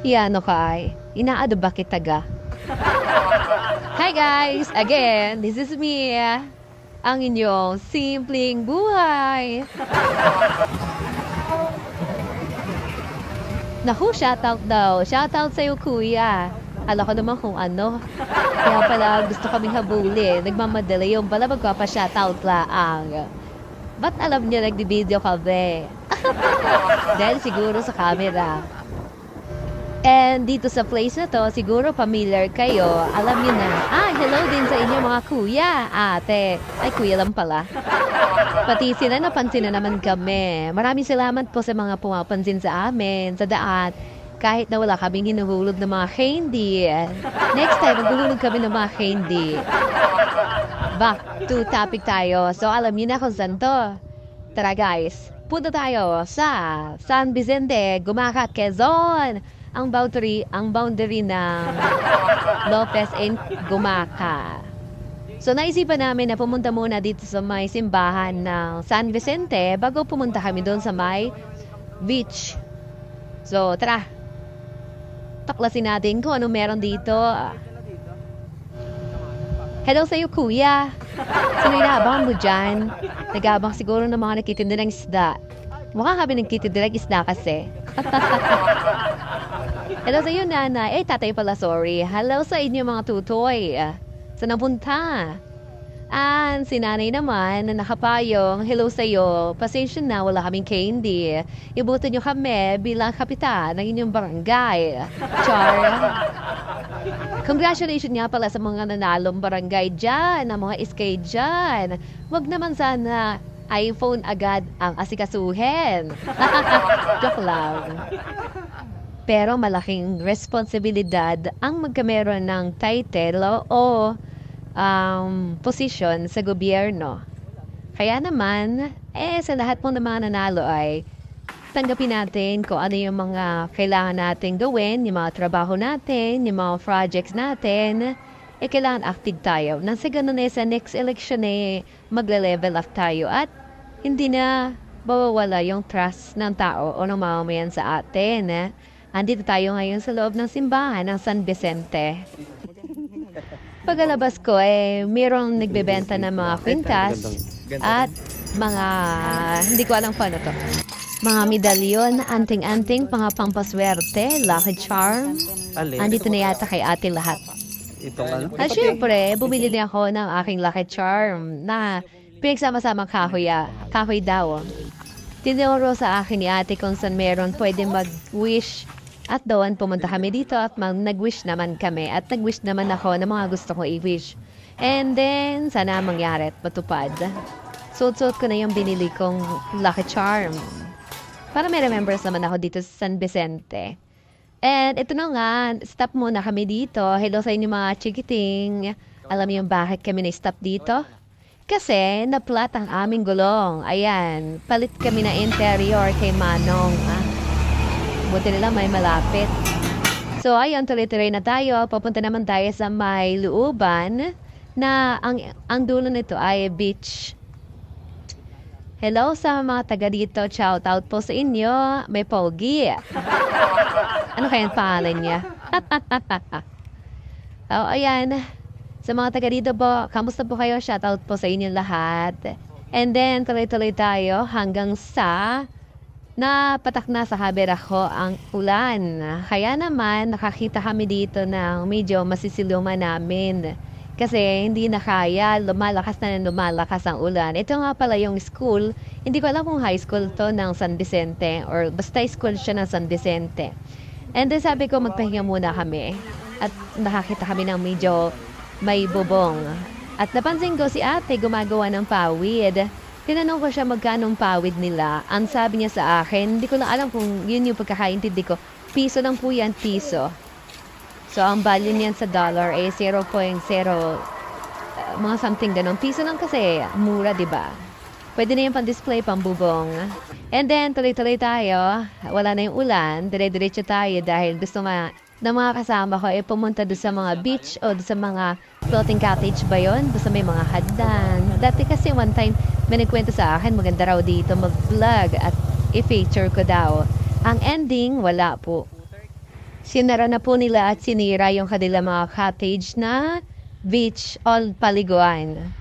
Yano kay, inaado ba kita ga? Hi guys! Again, this is me, ang inyong simpleng buhay. Naku, shoutout daw. Shoutout sa'yo, kuya. Alam ko naman kung ano. Kaya pala gusto kaming habulin. Nagmamadali yung pala magpapa-shoutout laang. Ba't alam niyo nagdi-video kami? Dahil siguro sa camera. And dito sa place na to, siguro familiar kayo. Alam niyo na. Hello din sa inyo mga kuya, ate. Ay, kuya lang pala. Pati sila napansin na naman kami. Maraming salamat po sa mga pumapansin sa amin, sa daan. Kahit na wala kaming hinuhulog ng mga candy. Next time, maghuhulog kami ng mga candy. Back to topic tayo. So, alam niyo na kung saan to. Tara guys, punta tayo sa San Vicente, Gumacat, Quezon. Ang boundary ng Lopez and Gumaca. So, naisipan namin na pumunta muna dito sa may simbahan ng San Vicente bago pumunta kami doon sa may beach. So, tara. Taklasin natin kung ano meron dito. Hello sa'yo, kuya. Sino inaabangan mo dyan? Nag-aabang siguro ng mga nagtitinda ng isda. Mukha kami nagtitinda ng isda kasi. Hello sa'yo, nanay. Tatay pala, sorry. Hello sa inyo mga tutoy. Saan napunta? Si nanay naman na nakapayong. Hello sa'yo. Pasensya na, wala kaming candy. Ibutin nyo kami bilang kapitan ng inyong barangay. Char. Congratulations nga pala sa mga nanalong barangay dyan, ang mga SK dyan. Wag naman sana iPhone agad ang asikasuhin. Joke lang. Pero malaking responsibilidad ang magkameron ng title o posisyon sa gobyerno. Kaya naman, sa lahat po ng mga nanalo ay tanggapin natin kung ano yung mga kailangan natin gawin, yung mga trabaho natin, yung mga projects natin, kailangan active tayo. Nang sa ganun sa next election magle-level up tayo at hindi na mawawala yung trust ng tao o ng mamamayan sa atin. Andito tayo ngayon sa loob ng simbahan ng San Vicente. Pagkalabas ko mayroong nagbebenta ng mga kwintas at mga, hindi ko alam paano to. Mga medalyon, anting-anting, mga pampaswerte, lucky charm. Andito na yata kay ate lahat. At syempre, bumili din ako ng aking lucky charm na pinagsama-sama kahoy daw. Tinuro sa akin ni ate kung saan meron pwede mag-wish. At doon, pumunta kami dito at nag-wish naman kami. At nag-wish naman ako ng mga gusto kong i-wish. And then, sana mangyari at matupad. Suot-suot ko na yung binili kong lucky charm. Para may remembers naman ako dito sa San Vicente. And ito na nga, stop muna kami dito. Hello sa inyo mga chikiting. Alam niyo bakit kami na-stop dito? Kasi na-flat ang aming gulong. Ayan, palit kami na interior kay Manong. Buti nila may malapit. So, ayun, tuloy-tuloy na tayo. Papunta naman tayo sa may looban na ang dulo nito ay beach. Hello sa mga taga dito. Shout out po sa inyo. May pogi. Ano kayang pangalan niya? Ayan. Sa mga taga dito po, kamusta po kayo? Shout out po sa inyo lahat. And then, tuloy-tuloy tayo hanggang sa napatak na sa haber ako ang ulan. Kaya naman, nakakita kami dito ng medyo masisiluman namin. Kasi hindi na kaya, lumalakas ang ulan. Ito nga pala yung school. Hindi ko alam kung high school to ng San Vicente or basta school siya ng San Vicente. And then sabi ko, magpahinga muna kami. At nakakita kami ng medyo may bubong. At napansin ko si ate gumagawa ng pawid. Tinanong ko siya magkanong pawid nila. Ang sabi niya sa akin, hindi ko lang alam kung yun yung pagkakaintindi ko. Piso lang po yan, piso. So, ang value niyan sa dollar ay 0.0, mga something ganun. Piso lang kasi, mura, diba? Pwede na yung pang-display, pang-bubong. And then, tuloy-tuloy tayo. Wala na yung ulan. Dire-diretso tayo dahil gusto nga ng mga kasama ko pumunta doon sa mga beach o doon sa mga floating cottage ba yun? Doon sa may mga haddan. Dati kasi one time, may nagkwento sa akin, maganda raw dito mag-vlog at i-feature ko daw. Ang ending, wala po. Sinara na po nila at sinira yung kanilang mga cottage na beach o paliguan.